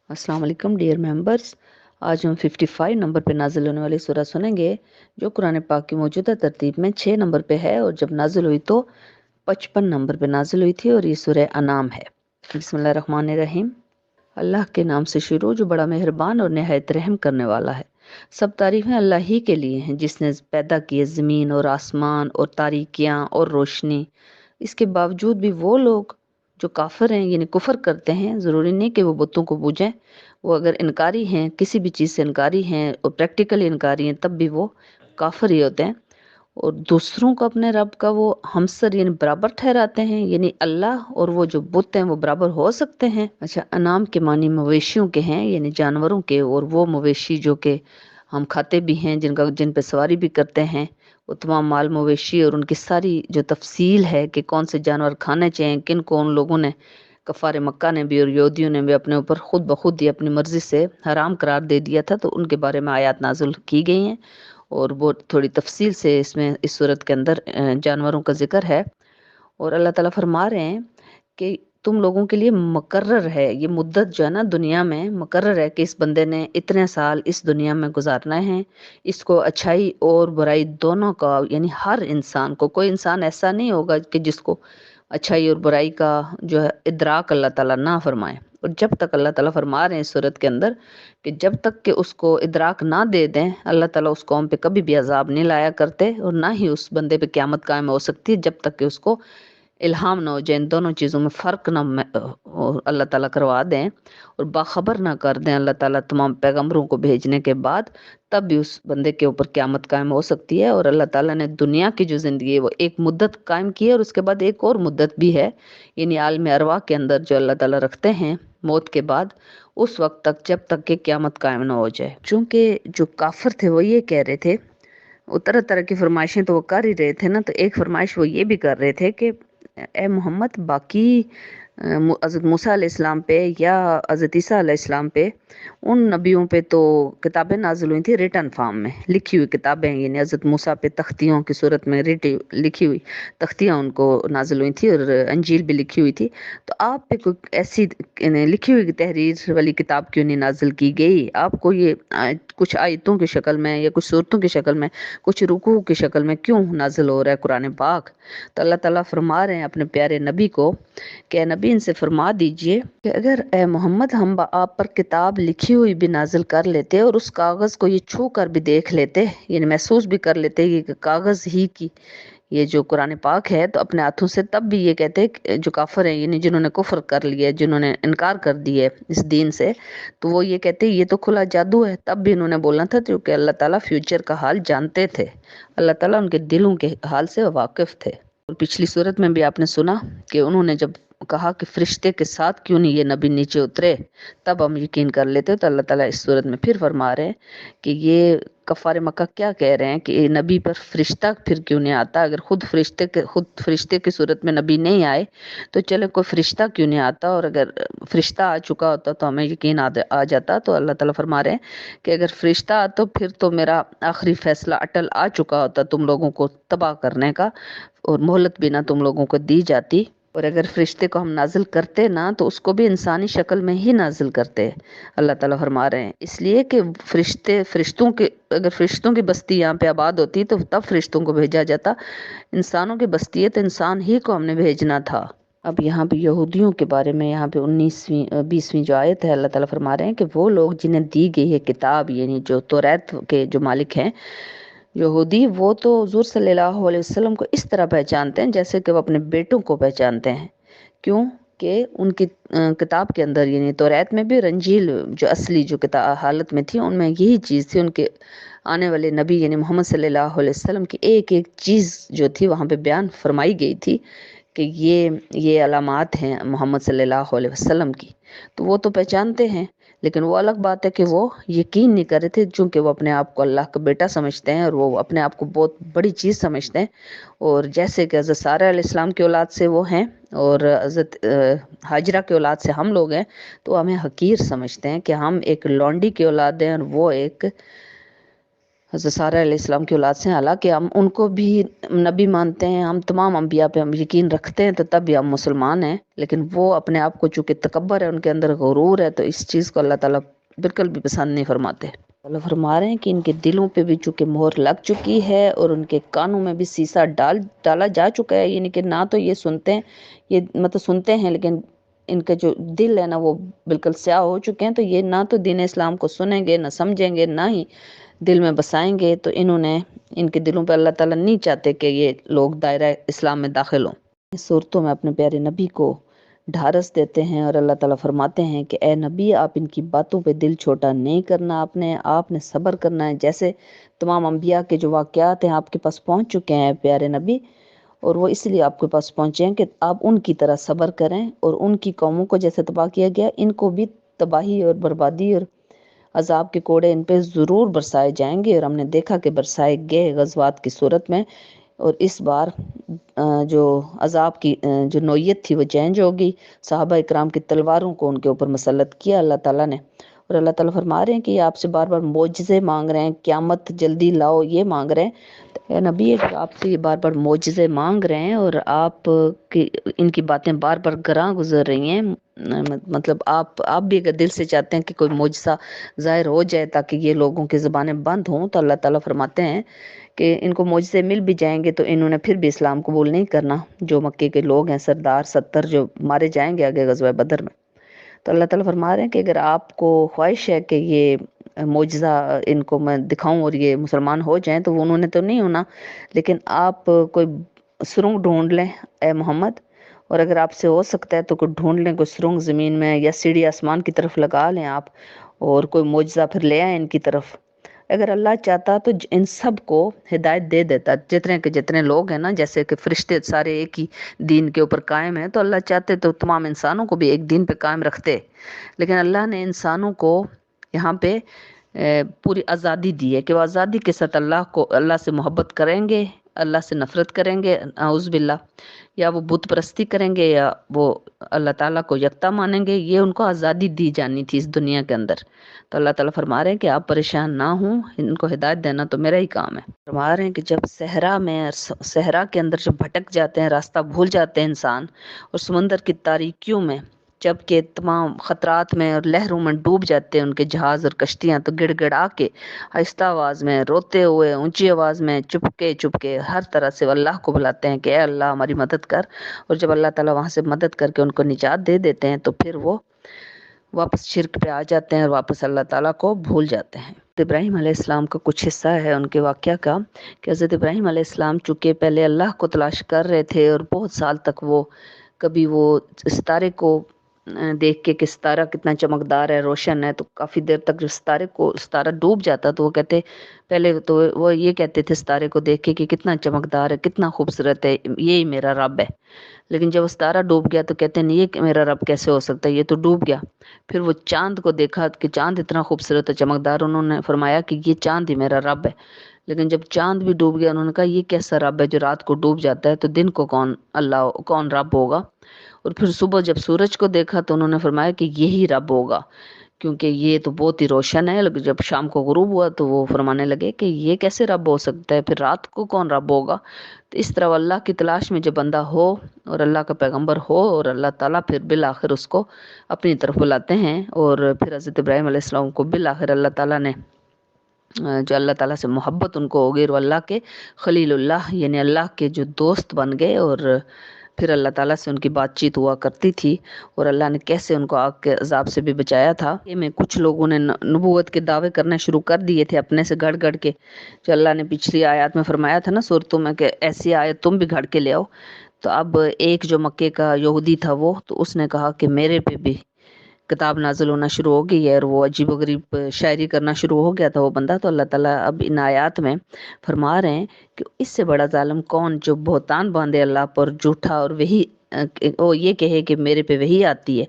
अस्सलाम वालेकुम dear members. आज हम 55 नंबर पे नाजिल होने वाली सूरह सुनेंगे जो कुरान पाक की मौजूदा तरतीब में 6 नंबर पे है और जब नाजिल हुई तो 55 नंबर पे नाजिल हुई थी और ये सूरह अनाम है। बिस्मिल्लाहिर्रहमानिर्रहीम। अल्लाह के नाम से शुरू जो बड़ा मेहरबान और निहायत रहम करने वाला है। सब तारीफ़ें अल्लाह ही के लिए हैं जिसने पैदा किए ज़मीन और आसमान और तारीकियाँ और रोशनी। इसके बावजूद भी वो लोग जो काफिर हैं यानी कुफर करते हैं, ज़रूरी नहीं कि वो बुतों को पूजें। वो अगर इनकारी हैं, किसी भी चीज़ से इनकारी हैं और प्रैक्टिकली इनकारी हैं, तब भी वो काफिर ही होते हैं। और दूसरों को अपने रब का वो हमसर यानी बराबर ठहराते हैं, यानी अल्लाह और वो जो बुत हैं वो बराबर हो सकते हैं। अच्छा, अनाम के मानी मवेशियों के हैं यानी जानवरों के, और वो मवेशी जो कि हम खाते भी हैं, जिन पे सवारी भी करते हैं। वो तमाम माल मवेशी और उनकी सारी जो तफसील है कि कौन से जानवर खाने चाहिए, किन को उन लोगों ने कफ़ार मक्का ने भी और यहूदियों ने भी अपने ऊपर खुद ब खुद ही अपनी मर्ज़ी से हराम करार दे दिया था, तो उनके बारे में आयत नाज़िल की गई हैं और वो थोड़ी तफसील से इसमें इस सूरत के अंदर जानवरों का ज़िक्र है। और अल्लाह ताला फरमा रहे हैं कि तुम लोगों के लिए मुकर्रर है, ये मुद्दत जो है ना दुनिया में मुकर्रर है कि इस बंदे ने इतने साल इस दुनिया में गुजारना है। इसको अच्छाई और बुराई दोनों का यानी हर इंसान को, कोई इंसान ऐसा नहीं होगा कि जिसको अच्छाई और बुराई का जो है इदराक अल्लाह ताला ना फरमाए। और जब तक अल्लाह ताला फरमा रहे हैं इस सूरत के अंदर कि जब तक कि उसको इदराक ना दे दें, अल्लाह ताला उस कौम पे कभी भी अजाब नहीं लाया करते और ना ही उस बंदे पे क़यामत कायम हो सकती है जब तक कि उसको इल्हाम ना हो जाए, इन दोनों चीज़ों में फ़र्क ना अल्लाह ताला करवा दें और बाखबर ना कर दें अल्लाह ताला तमाम पैगंबरों को भेजने के बाद, तब भी उस बंदे के ऊपर क़यामत कायम हो सकती है। और अल्लाह ताला ने दुनिया की जो ज़िंदगी है वो एक मुद्दत कायम की है और उसके बाद एक और मुद्दत भी है, यानी आलम अरवाह के अंदर जो अल्लाह ताला रखते हैं मौत के बाद, उस वक़्त तक जब तक कि क़यामत कायम ना हो जाए। चूँकि जो काफ़िर थे वो ये कह रहे थे, वो तरह-तरह की फ़रमाइशें तो वो कर ही रहे थे ना, तो एक फ़रमाइश वो ये भी कर रहे थे कि ए मोहम्मद बाकी हज़रत मूसा अलैहिस्सलाम पे या हज़रत ईसा अलैहिस्सलाम पे, उन नबियों पे तो किताबें नाज़िल हुई थी रिटन फ़ॉर्म में, लिखी हुई किताबें, यानी हज़रत मूसा पे तख्तियों की सूरत में लिखी हुई तख्तियाँ उनको नाज़िल हुई थी और अंजील भी लिखी हुई थी। तो आप पे कोई ऐसी लिखी हुई तहरीर वाली किताब क्यों नहीं नाज़िल की गई? आपको ये कुछ आयतों की शक्ल में या कुछ सूरतों की शक्ल में, कुछ रुकू की शक्ल में क्यों नाज़िल हो रहा है कुरान पाक? तो अल्लाह ताला फरमा रहे हैं अपने प्यारे नबी को कि नबी इनसे फरमा दीजिए कि अगर ए मोहम्मद हम आप पर किताब लिखी हुई भी नाजिल कर लेते और उस कागज़ को ये छू कर भी देख लेते, यानी महसूस भी कर लेते कि कागज़ ही की ये जो कुरान पाक है, तो अपने हाथों से, तब भी ये कहते जो काफिर हैं यानी जिन्होंने कुफ्र कर लिया, जिन्होंने इनकार कर दिया है इस दीन से, तो वो ये कहते ये तो खुला जादू है, तब भी इन्होंने बोलना था क्योंकि अल्लाह ताला फ्यूचर का हाल जानते थे। अल्लाह ताला उनके दिलों के हाल से वाकिफ थे। और पिछली सूरत में भी आपने सुना कि उन्होंने जब कहा कि फरिश्ते के साथ क्यों नहीं ये नबी नीचे उतरे, तब हम यकीन कर लेते। तो अल्लाह ताला इस सूरत में फिर फरमा रहे हैं कि ये कफ़ार मक्का क्या कह रहे हैं कि ये नबी पर फरिश्ता फिर क्यों नहीं आता, अगर खुद फरिश्ते की सूरत में नबी नहीं आए तो चले कोई फरिश्ता क्यों नहीं आता, और अगर फरिश्ता आ चुका होता तो हमें यकीन आ जाता। तो अल्लाह ताला फरमा रहे हैं कि अगर फरिश्ता आता तो फिर तो मेरा आखिरी फैसला अटल आ चुका होता तुम लोगों को तबाह करने का, और मोहलत भी ना तुम लोगों को दी जाती। और अगर फरिश्ते को हम नाजिल करते ना तो उसको भी इंसानी शक्ल में ही नाजिल करते। अल्लाह ताला फरमा रहे हैं इसलिए कि फरिश्तों के, अगर फरिश्तों की बस्ती यहाँ पे आबाद होती तो तब फरिश्तों को भेजा जाता। इंसानों की बस्ती है तो इंसान ही को हमने भेजना था। अब यहाँ पे यहूदियों के बारे में, यहाँ पे 19वीं 20वीं जो आयत है, अल्लाह ताला फरमा रहे हैं कि वो लोग जिन्हें दी गई है किताब, यानी जो तौरात के जो मालिक हैं यहूदी, वो तो हुज़ूर सल्लल्लाहु अलैहि वसल्लम को इस तरह पहचानते हैं जैसे कि वो अपने बेटों को पहचानते हैं। क्यों? कि उनकी किताब के अंदर यानी तौरात में भी और इंजील जो असली जो हालत में थी उनमें यही चीज़ थी। उनके आने वाले नबी यानी मोहम्मद सल्लल्लाहु अलैहि वसल्लम की एक एक चीज़ जो थी वहाँ पे बयान फरमाई गई थी कि ये अलामात हैं मोहम्मद सल्लल्लाहु अलैहि वसल्लम की। तो वो तो पहचानते हैं, लेकिन वो अलग बात है कि वो यकीन नहीं कर रहे थे, चूँकि वो अपने आप को अल्लाह का बेटा समझते हैं और वो अपने आप को बहुत बड़ी चीज़ समझते हैं। और जैसे कि हज़रत सारा अलैहिस्सलाम की औलाद से वो हैं और हज़रत हाजरा की औलाद से हम लोग हैं, तो हमें हकीर समझते हैं कि हम एक लौंडी की औलाद हैं और वो एक हज़रत सारा अलैहिस्सलाम की औलाद से हैं, हालांकि हम उनको भी नबी मानते हैं, हम तमाम अंबिया पे हम यकीन रखते हैं, तो तब भी हम मुसलमान हैं। लेकिन वो अपने आप को चूंकि तकब्बर है, उनके अंदर गुरूर है, तो इस चीज़ को अल्लाह ताला बिल्कुल भी पसंद नहीं फरमाते। अल्लाह फरमा रहे हैं कि इनके दिलों पे भी चूंकि मोहर लग चुकी है और उनके कानों में भी शीशा डाला जा चुका है, यानी कि ना तो ये सुनते हैं, ये मतलब सुनते हैं, लेकिन इनका जो दिल है ना वो बिल्कुल स्याह हो चुके हैं। तो ये ना तो दीन इस्लाम को सुनेंगे, ना समझेंगे, ना ही दिल में बसाएंगे। तो इन्होंने इनके दिलों पे अल्लाह ताला नहीं चाहते कि ये लोग दायरा इस्लाम में दाखिल हों। इस सूरतों में अपने प्यारे नबी को ढारस देते हैं और अल्लाह ताला फरमाते हैं कि ए नबी, आप इनकी बातों पे दिल छोटा नहीं करना, आपने सब्र करना है। जैसे तमाम अंबिया के जो वाक़यात हैं आपके पास पहुंच चुके हैं प्यारे नबी, और वो इसलिए आपके पास पहुंचे हैं कि आप उनकी तरह सब्र करें, और उनकी कौमों को जैसे तबाह किया गया, इनको भी तबाही और बर्बादी और अजाब के कोड़े इन पे ज़रूर बरसाए जाएंगे। और हमने देखा कि बरसाए गए गज़वात की सूरत में। और इस बार जो अजाब की जो नौयत थी वो चेंज होगी। सहाबा इकराम की तलवारों को उनके ऊपर मसल्लत किया अल्लाह ताला ने। और अल्लाह ताला फरमा रहे हैं कि ये आपसे बार बार मोजज़े मांग रहे हैं, क़यामत जल्दी लाओ ये मांग रहे हैं। तो ए नबी, अगर आपसे ये बार बार मोजज़े मांग रहे हैं और आप की इनकी बातें बार बार गरां गुजर रही हैं, मतलब आप भी अगर दिल से चाहते हैं कि कोई मोजज़ा ज़ाहिर हो जाए ताकि ये लोगों की ज़ुबानें बंद हों, तो अल्लाह ताला फरमाते हैं कि इनको मोजज़े मिल भी जाएंगे तो इन्होंने फिर भी इस्लाम कबूल नहीं करना। जो मक्के के लोग हैं सरदार 70 जो मारे जाएंगे आगे ग़ज़वा बदर में। तो अल्लाह ताला फरमा रहे हैं कि अगर आपको ख्वाहिश है कि ये मोजज़ा इनको मैं दिखाऊं और ये मुसलमान हो जाएं, तो वो उन्होंने तो नहीं होना, लेकिन आप कोई सुरंग ढूंढ लें ए मोहम्मद। और अगर आपसे हो सकता है तो कोई ढूंढ लें, कोई सुरंग ज़मीन में या सीढ़ी आसमान की तरफ लगा लें आप, और कोई मोजज़ा फिर ले आए इनकी तरफ। अगर अल्लाह चाहता तो इन सब को हिदायत दे देता, जितने के जितने लोग हैं ना, जैसे कि फरिश्ते सारे एक ही दीन के ऊपर कायम है, तो अल्लाह चाहते तो तमाम इंसानों को भी एक दीन पे कायम रखते। लेकिन अल्लाह ने इंसानों को यहाँ पे पूरी आज़ादी दी है कि वो आज़ादी के साथ अल्लाह से मोहब्बत करेंगे, अल्लाह से नफ़रत करेंगे नाउज़ बिल्लाह, या वो बुत परस्ती करेंगे, या वो अल्लाह ताला को यकता मानेंगे। ये उनको आज़ादी दी जानी थी इस दुनिया के अंदर। तो अल्लाह ताला फरमा रहे हैं कि आप परेशान ना हों, इनको हिदायत देना तो मेरा ही काम है। फरमा रहे हैं कि जब सहरा के अंदर जब भटक जाते हैं, रास्ता भूल जाते हैं इंसान, और समुंदर की तारीकियों में जबकि तमाम ख़तरात में और लहरों में डूब जाते हैं उनके जहाज़ और कश्तियाँ, तो गिड़गिड़ा के आहिस्ता आवाज़ में, रोते हुए ऊंची आवाज़ में, चुपके चुपके हर तरह से अल्लाह को बुलाते हैं कि ए अल्लाह हमारी मदद कर। और जब अल्लाह ताला वहाँ से मदद करके उनको निजात दे देते हैं, तो फिर वो वापस शिरक पे आ जाते हैं और वापस अल्लाह ताला को भूल जाते हैं। इब्राहीम अलैहिस्सलाम का कुछ हिस्सा है उनके वाक़या का कि हज़रत इब्राहीम अलैहिस्सलाम चूँकि पहले अल्लाह को तलाश कर रहे थे, और बहुत साल तक वो कभी वो सितारे को देख के कि सितारा कितना चमकदार है, रोशन है, तो काफ़ी देर तक जो सितारा डूब जाता, तो वो कहते, पहले तो वो ये कहते थे सितारे को देख के कि कितना चमकदार है, कितना खूबसूरत है, यही मेरा रब है। लेकिन जब वो सितारा डूब गया तो कहते नहीं, ये मेरा रब कैसे हो सकता है, ये तो डूब गया। फिर वो चाँद को देखा कि चाँद इतना खूबसूरत और चमकदार, उन्होंने फरमाया कि ये चाँद ही मेरा रब है। लेकिन जब चाँद भी डूब गया, उन्होंने कहा ये कैसा रब है जो रात को डूब जाता है, तो दिन को कौन रब होगा। और फिर सुबह जब सूरज को देखा तो उन्होंने फरमाया कि यही रब होगा, क्योंकि ये तो बहुत ही रोशन है। लेकिन जब शाम को गुरूब हुआ तो वो फरमाने लगे कि ये कैसे रब हो सकता है, फिर रात को कौन रब होगा। तो इस तरह अल्लाह की तलाश में जब बंदा हो और अल्लाह का पैगंबर हो, और अल्लाह ताला फिर बिल आखिर उसको अपनी तरफ बुलाते हैं। और फिर हज़रत इब्राहीम अलैहिस्सलाम को बिल आखिर अल्लाह ताला ने जो अल्लाह ताला से मोहब्बत उनको हो गई, और अल्लाह के खलीलुल्लाह यानी अल्लाह के जो दोस्त बन गए। और फिर अल्लाह ताला से उनकी बातचीत हुआ करती थी, और अल्लाह ने कैसे उनको आग के अजाब से भी बचाया था। ये में कुछ लोगों ने नबूवत के दावे करने शुरू कर दिए थे अपने से गढ़ गढ़ के, जो अल्लाह ने पिछली आयत में फरमाया था ना सूरतों में कि ऐसी आयत तुम भी घड़ के ले आओ। तो अब एक जो मक्के का यहूदी था वो, तो उसने कहा कि मेरे पे भी किताब नाज़िल होना शुरू हो गई है, और वो अजीबोगरीब शायरी करना शुरू हो गया था वो बंदा। तो अल्लाह ताला अब इन आयात में फरमा रहे हैं कि इससे बड़ा ज़ालिम कौन, जो बहतान बांधे अल्लाह पर झूठा, और वही वो ये कहे कि मेरे पे वही आती है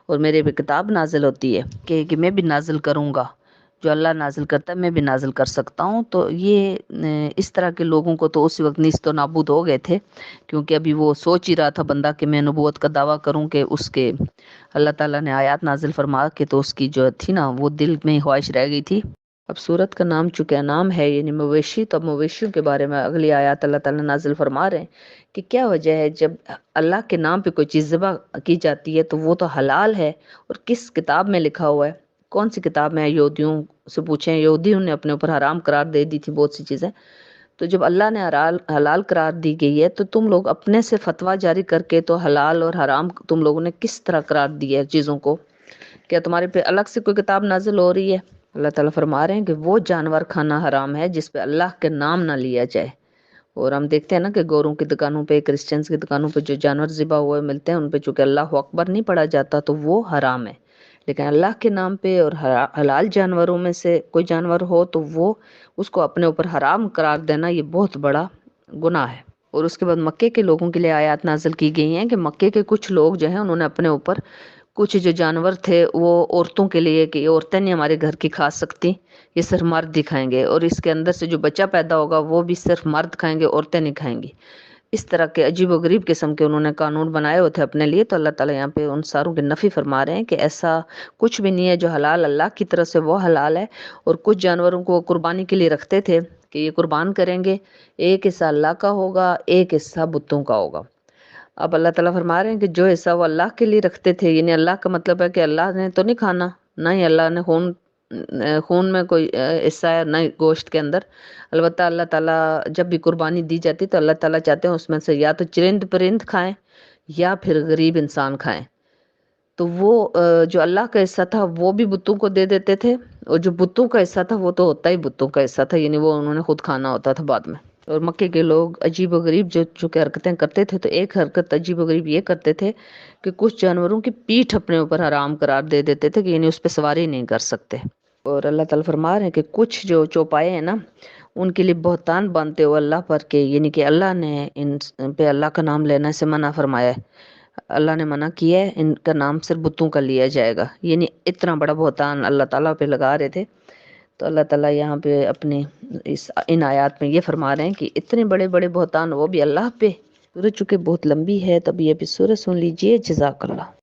और मेरे पे किताब नाज़िल होती है, कि मैं भी नाज़िल करूँगा, जो अल्लाह नाज़िल करता है मैं भी नाज़िल कर सकता हूँ। तो ये इस तरह के लोगों को तो उस वक्त नीस्तो नाबूद हो गए थे, क्योंकि अभी वो सोच ही रहा था बंदा कि मैं नबूवत का दावा करूँ कि उसके अल्लाह ताला ने आयत नाज़िल फरमा के, तो उसकी जो थी ना वो दिल में ख्वाहिश रह गई थी। اب सूरत का नाम चूंकि नाम है यानी मवेशी, तो अब मवेशियों के बारे में अगली आयत अल्लाह ताला नाजिल फरमा रहे हैं कि क्या वजह है जब अल्लाह के नाम पे कोई चीज़ ज़िबह की जाती है तो वो तो हलाल है, और किस किताब में लिखा हुआ है, कौन सी किताब में है? यहूदियों से पूछें, यहूदियों ने अपने ऊपर हराम करार दे दी थी बहुत सी चीज़ें। तो जब अल्लाह ने हलाल हलाल करार दी गई है, तो तुम लोग अपने से फतवा जारी करके तो हलाल और हराम तुम लोगों ने किस तरह करार दिया है चीज़ों को? क्या तुम्हारे पे अलग से कोई किताब नाजिल हो रही है? अल्लाह ताला फरमा रहे हैं कि वो जानवर खाना हराम है जिस पे अल्लाह के नाम ना लिया जाए। और हम देखते हैं ना कि गोरों की दुकानों पे, क्रिश्चियंस की दुकानों पे जो जानवर ज़िबा हुए मिलते हैं, उन पे चूंकि अल्लाह अकबर नहीं पढ़ा जाता तो वो हराम है। लेकिन अल्लाह के नाम पे और हलाल जानवरों में से कोई जानवर हो तो वो उसको अपने ऊपर हराम करार देना, ये बहुत बड़ा गुनाह है। और उसके बाद मक्के के लोगों के लिए आयत नाजिल की गई हैं कि मक्के के कुछ लोग जो हैं उन्होंने अपने ऊपर कुछ जो जानवर थे वो औरतों के लिए, कि ये औरतें नहीं हमारे घर की खा सकती, ये सिर्फ मर्द ही खाएंगे, और इसके अंदर से जो बच्चा पैदा होगा वो भी सिर्फ मर्द खाएंगे, औरतें नहीं खाएंगी। इस तरह के अजीब व गरीब किस्म के उन्होंने कानून बनाए हुए थे अपने लिए। तो अल्लाह ताला यहाँ पे उन सारों की नफी फरमा रहे हैं कि ऐसा कुछ भी नहीं है, जो हलाल अल्लाह की तरफ से वो हलाल है। और कुछ जानवरों को कुर्बानी के लिए रखते थे कि ये कुर्बान करेंगे, एक हिस्सा अल्लाह का होगा, एक हिस्सा बुतों का होगा। अब अल्लाह ताला फरमा रहे हैं कि जो हिस्सा वो अल्लाह के लिए रखते थे, यानी अल्लाह का मतलब है कि अल्लाह ने तो नहीं खाना, ना ही अल्लाह ने खून में कोई हिस्सा है, ना ही गोश्त के अंदर। अलबत्ता अल्लाह ताला जब भी कुर्बानी दी जाती तो अल्लाह ताला चाहते हैं उसमें से या तो चरिंद परिंद खाएं या फिर गरीब इंसान खाएं। तो वो जो अल्लाह का हिस्सा था वो भी बुतों को दे देते थे, और जो बुतों का हिस्सा था वो तो होता ही बुतों का हिस्सा था, यानी वो उन्होंने खुद खाना होता था बाद में। और मक्के के लोग अजीब व गरीब जो चूंकि हरकतें करते थे, तो एक हरकत अजीब व गरीब ये करते थे कि कुछ जानवरों की पीठ अपने ऊपर हराम करार दे देते थे कि यानी उस पर सवारी नहीं कर सकते। और अल्लाह ताला फरमा रहे हैं कि कुछ जो चौपाए हैं ना, उनके लिए बहतान बांधते हो अल्लाह पर के, यानी कि अल्लाह ने इन पे अल्लाह का नाम लेने से मना फरमाया है। अल्लाह ने मना किया है, इनका नाम सिर्फ बुतों का लिया जाएगा, यानी इतना बड़ा बहतान अल्लाह ताला पे लगा रहे थे। तो अल्लाह ताला यहाँ पे अपने इस इन आयात में ये फरमा रहे हैं कि इतने बड़े बड़े बहतान वो भी अल्लाह पे। सूरज चूंकि बहुत लंबी है, तब ये भी सूरज सुन लीजिए। जज़ाकल्लाह।